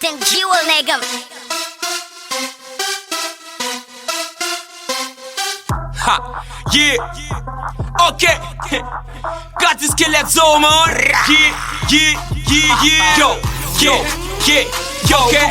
Captain Jewel, nigga. Ha, yeah, okay. Got this Skelet Zone, man. Yeah. Yo.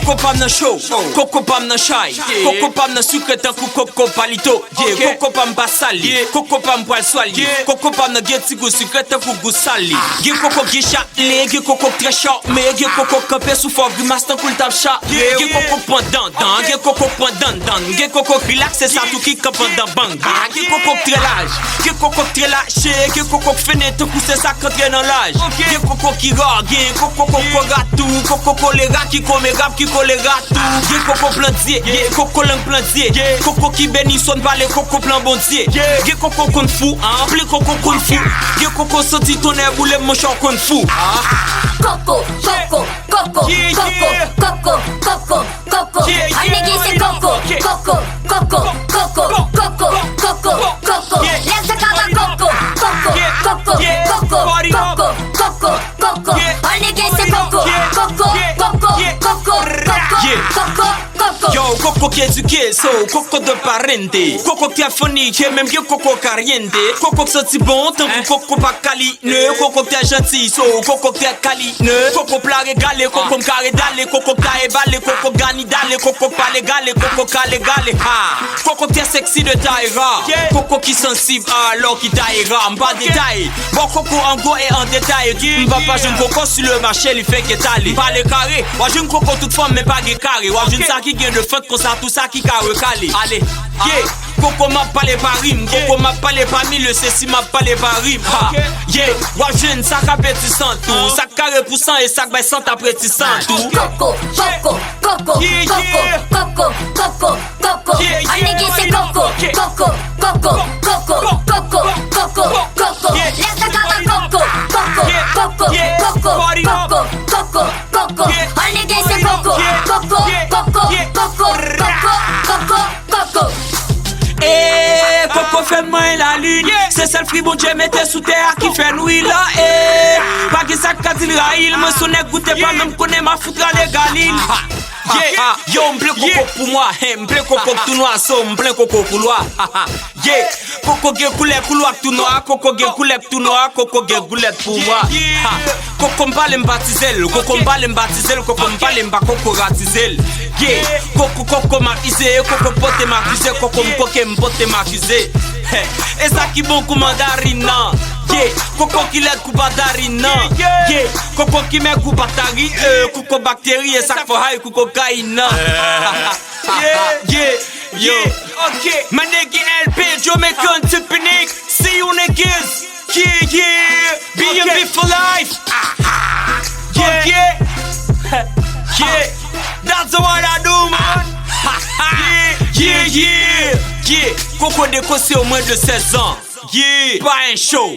Coco pam nan show, coco pam nan chai, coco pam nan sucre tan kou coco palito, coco pam basali, coco pam poil swali, coco pam nan gen tigou sucre tan kou gousali. Gen coco gen chatlé, gen coco très chaud, mais gen coco campé sous fort grimace tan kou l tap chat. Gen coco pendant, gen coco pendant, gen coco relax c'est ça tout qui camp pendant bang. Gen coco très large, gen coco très lâché, gen coco fenêtre tout c'est ça qui entre dans l'âge. Gen coco qui rare, gen coco ratou, coco choléra qui comme rap qui colle ratou. Gen coco plantier, coco langue plantier, coco qui bénit son parler coco plan bondier. Gen coco kon fou, plus coco kon fou. Gen coco senti tonnerre boule mon chant kon fou. Coco. Un nigga c'est coco. Let's talk about coco. Un nigga c'est coco. Yo, coco qui éduqué, so coco de parente. Coco qui a phonique, même que coco caliente. Coco qui senti bon, tant que coco pas caline. Coco qui est gentil, so coco qui est caline. Coco plat régalé, coco carré d'aller, coco carré balé, coco gani d'aller, coco pas légalé, coco calé galé. Coco qui est sexy de taille rare. Coco qui sensible alors qui taille rare. Pas détail. Bon coco en gros et en détail. M'va pas jeune coco sur le marché, il fait qu'est allé. Pas les carrés. Moi jeune coco toute forme mais pas des carrés. Moi jeune ça qui gagne de fête comme ça tout ça qui carré calé. Allez. Coco m'a parlé par rime, coco m'a parlé par mille, c'est si m'a parlé par rime. Moi jeune ça appétissant tout, ça carré pour cent et ça bail sans appétissant tout. Coco. Un nigga c'est coco. Let's talk about coco. Un nigga c'est coco. Coco fait moins la lune. C'est celle free bon Dieu mettez sous terre qui fait nuit là. Pas que ça qu'a dit raïl. Me sonne goûter pas même connaît ma foutra les galines. Yo m'ple coco pour moi, m'ple coco tout noir, so m'ple coco couloir. Coco gen couloir tout noir, coco gen tout noir, coco gen coulette pour moi. Coco m'parle m'baptiser, coco m'parle m'baptiser, coco m'parle m'coco ratiser. Coco m'accusé, coco pote m'accusé, coco m'pote m'accusé. Et ça qui bon comme mandarine. Coco qui l'aide coup badarine. Coco qui met coup batari, coco bactérie et ça faut high coco caïne. Yo, okay. My nigga LP, Jamaican Typinique. See you niggas. B&B for life. That's what I do, man. Coco déco c'est au moins de 16 ans. Pas un show.